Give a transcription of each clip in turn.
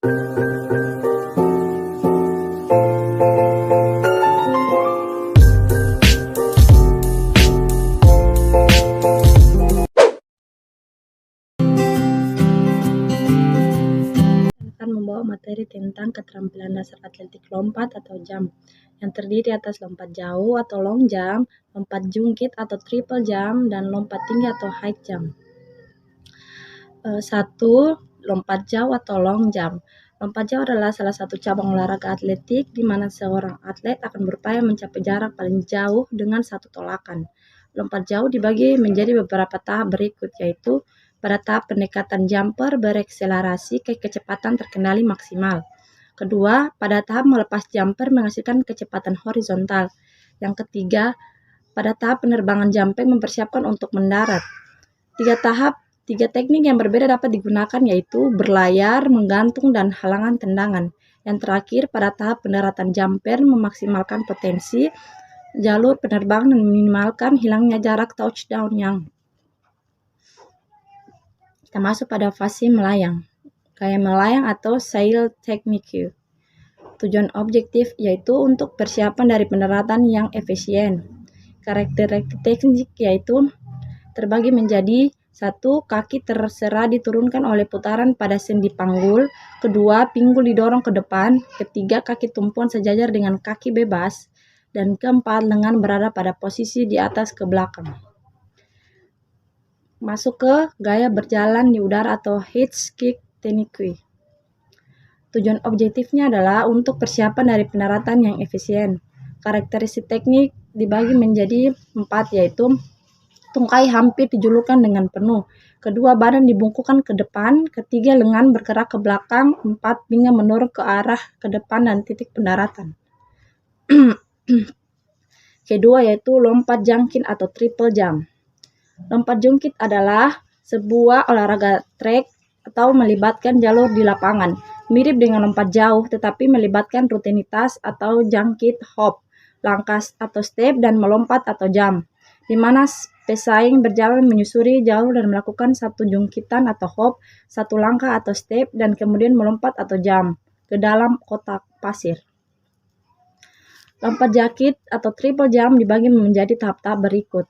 Akan membawa materi tentang keterampilan dasar atletik lompat atau jump yang terdiri atas lompat jauh atau long jump, lompat jungkit atau triple jump, dan lompat tinggi atau high jump. 1. Lompat jauh atau long jump. Lompat jauh adalah salah satu cabang olahraga atletik di mana seorang atlet akan berupaya mencapai jarak paling jauh dengan satu tolakan. Lompat jauh dibagi menjadi beberapa tahap berikut, yaitu pada tahap pendekatan jumper berekselerasi ke kecepatan terkendali maksimal. Kedua, pada tahap melepas jumper menghasilkan kecepatan horizontal. Yang ketiga, pada tahap penerbangan jumping mempersiapkan untuk mendarat. Tiga teknik yang berbeda dapat digunakan, yaitu berlayar, menggantung, dan halangan tendangan. Yang terakhir, pada tahap pendaratan jumper memaksimalkan potensi jalur penerbangan dan meminimalkan hilangnya jarak touchdown yang kita masuk pada fase melayang. Gaya melayang atau sail technique. Tujuan objektif yaitu untuk persiapan dari pendaratan yang efisien. Karakteristik teknik yaitu terbagi menjadi: 1. Kaki terserah diturunkan oleh putaran pada sendi panggul. Kedua, pinggul didorong ke depan. Ketiga, kaki tumpuan sejajar dengan kaki bebas. Dan keempat, lengan berada pada posisi di atas ke belakang. Masuk ke gaya berjalan di udara atau hitch kick technique. Tujuan objektifnya adalah untuk persiapan dari pendaratan yang efisien. Karakteristik teknik dibagi menjadi 4, yaitu tungkai hampir dijulurkan dengan penuh. Kedua, badan dibungkukkan ke depan. Ketiga, lengan bergerak ke belakang. 4, pinggang menurun ke arah ke depan dan titik pendaratan. Kedua, yaitu lompat jungkit atau triple jump. Lompat jungkit adalah sebuah olahraga trek atau melibatkan jalur di lapangan. Mirip dengan lompat jauh, tetapi melibatkan rutinitas atau jungkit, hop, langkah atau step, dan melompat atau jump, di mana pesaing berjalan menyusuri jalur dan melakukan satu jungkitan atau hop, satu langkah atau step, dan kemudian melompat atau jump ke dalam kotak pasir. Lompat jungkit atau triple jump dibagi menjadi tahap-tahap berikut,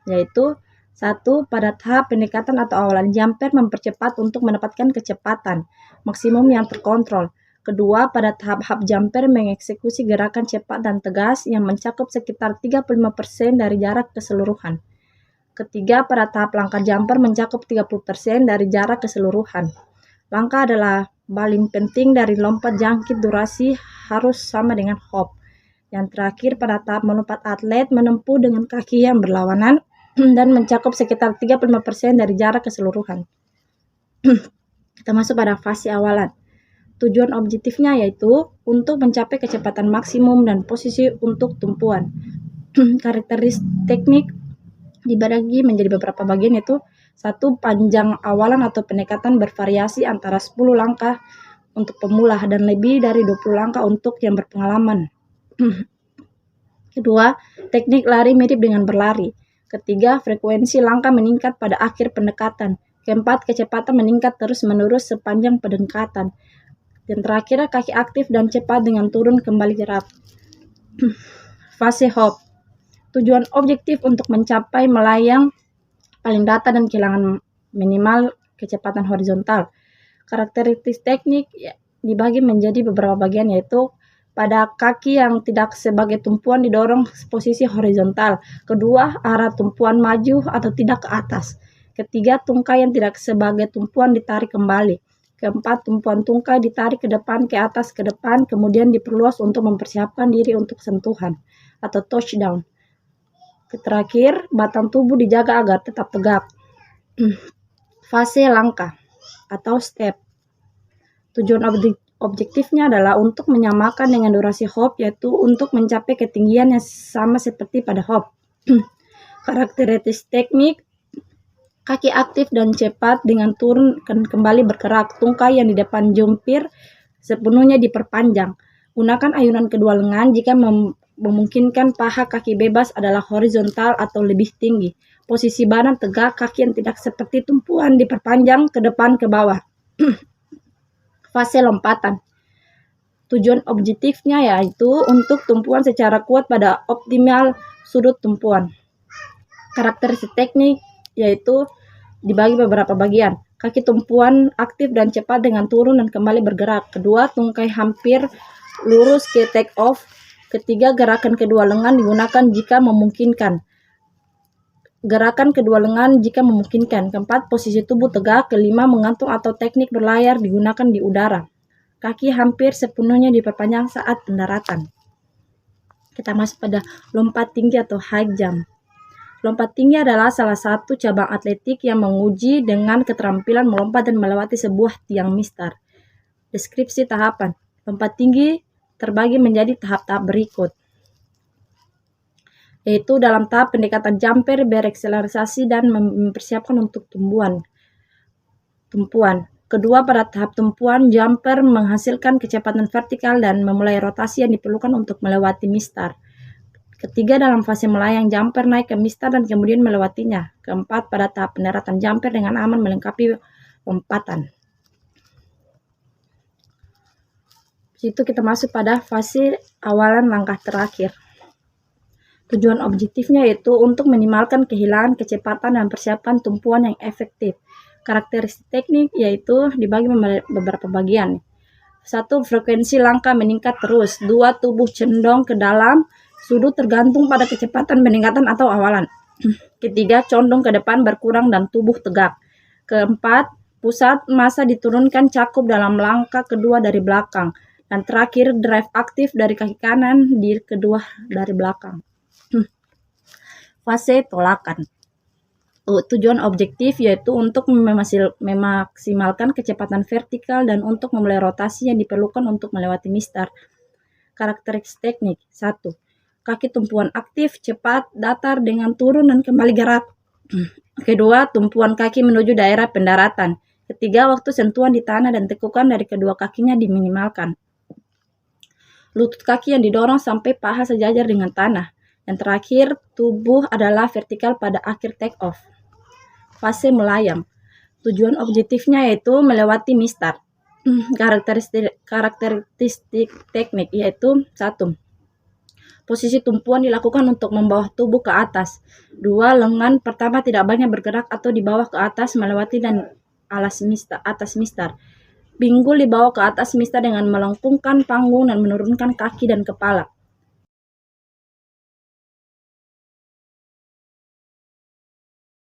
yaitu 1. Pada tahap pendekatan atau awalan, jumper mempercepat untuk mendapatkan kecepatan maksimum yang terkontrol. Kedua, pada tahap hub, jumper mengeksekusi gerakan cepat dan tegas yang mencakup sekitar 35% dari jarak keseluruhan. Ketiga, pada tahap langkah, jumper mencakup 30% dari jarak keseluruhan. Langkah adalah paling penting dari lompat jungkit, durasi harus sama dengan hop. Yang terakhir, pada tahap melompat, atlet menempuh dengan kaki yang berlawanan dan mencakup sekitar 35% dari jarak keseluruhan. Kita masuk pada fase awalan. Tujuan objektifnya yaitu untuk mencapai kecepatan maksimum dan posisi untuk tumpuan. Karakteristik teknik dibagi menjadi beberapa bagian, yaitu 1. Panjang awalan atau pendekatan bervariasi antara 10 langkah untuk pemula dan lebih dari 20 langkah untuk yang berpengalaman. Kedua, teknik lari mirip dengan berlari. Ketiga, frekuensi langkah meningkat pada akhir pendekatan. Keempat, kecepatan meningkat terus-menerus sepanjang pendekatan. Dan terakhir, kaki aktif dan cepat dengan turun kembali gerak. Fase hop. Tujuan objektif untuk mencapai melayang paling datar dan kehilangan minimal kecepatan horizontal. Karakteristik teknik dibagi menjadi beberapa bagian, yaitu pada kaki yang tidak sebagai tumpuan didorong posisi horizontal. Kedua, arah tumpuan maju atau tidak ke atas. Ketiga, tungkai yang tidak sebagai tumpuan ditarik kembali. Keempat, tumpuan tungkai ditarik ke depan, ke atas, ke depan, kemudian diperluas untuk mempersiapkan diri untuk sentuhan atau touchdown. Terakhir, batang tubuh dijaga agar tetap tegak. Fase langkah atau step. Tujuan objektifnya adalah untuk menyamakan dengan durasi hop, yaitu untuk mencapai ketinggian yang sama seperti pada hop. Karakteristik teknik: kaki aktif dan cepat dengan turun dan kembali bergerak. Tungkai yang di depan jumpir sepenuhnya diperpanjang. Gunakan ayunan kedua lengan jika memungkinkan. Paha kaki bebas adalah horizontal atau lebih tinggi. Posisi badan tegak, kaki yang tidak seperti tumpuan diperpanjang ke depan ke bawah. Fase lompatan. Tujuan objektifnya yaitu untuk tumpuan secara kuat pada optimal sudut tumpuan. Karakteristik teknik yaitu dibagi beberapa bagian. Kaki tumpuan aktif dan cepat dengan turun dan kembali bergerak. Kedua, tungkai hampir lurus ke take off. Ketiga, gerakan kedua lengan digunakan jika memungkinkan. Gerakan kedua lengan jika memungkinkan. Keempat, posisi tubuh tegak. Kelima, mengantung atau teknik berlayar digunakan di udara. Kaki hampir sepenuhnya diperpanjang saat pendaratan. Kita masuk pada lompat tinggi atau high jump. Lompat tinggi adalah salah satu cabang atletik yang menguji dengan keterampilan melompat dan melewati sebuah tiang mistar. Deskripsi tahapan. Lompat tinggi terbagi menjadi tahap-tahap berikut, yaitu dalam tahap pendekatan jumper berakselerasi dan mempersiapkan untuk tumpuan. Kedua, pada tahap tumpuan, jumper menghasilkan kecepatan vertikal dan memulai rotasi yang diperlukan untuk melewati mistar. Ketiga, dalam fase melayang, jumper naik ke mistar dan kemudian melewatinya. Keempat, pada tahap pendaratan, jumper dengan aman melengkapi lompatan. Situ kita masuk pada fase awalan langkah terakhir. Tujuan objektifnya yaitu untuk minimalkan kehilangan kecepatan dan persiapkan tumpuan yang efektif. Karakteristik teknik yaitu dibagi beberapa bagian. 1. Frekuensi langkah meningkat terus. 2. Tubuh condong ke dalam. Sudut tergantung pada kecepatan peningkatan atau awalan. Ketiga, condong ke depan berkurang dan tubuh tegak. Keempat, pusat massa diturunkan cakup dalam langkah kedua dari belakang. Dan terakhir, drive aktif dari kaki kanan di kedua dari belakang. Fase tolakan. Tujuan objektif yaitu untuk memaksimalkan kecepatan vertikal dan untuk memulai rotasi yang diperlukan untuk melewati mistar. Karakteristik teknik. 1. Kaki tumpuan aktif, cepat, datar dengan turun dan kembali gerak. Kedua, tumpuan kaki menuju daerah pendaratan. Ketiga, waktu sentuhan di tanah dan tekukan dari kedua kakinya diminimalkan. Lutut kaki yang didorong sampai paha sejajar dengan tanah. Yang terakhir, tubuh adalah vertikal pada akhir take off. Fase melayang. Tujuan objektifnya yaitu melewati mistar. Karakteristik teknik yaitu 1. Posisi tumpuan dilakukan untuk membawa tubuh ke atas. 2. Lengan pertama tidak banyak bergerak atau dibawa ke atas melewati dan atas mistar. Pinggul dibawa ke atas mistar dengan melengkungkan panggung dan menurunkan kaki dan kepala.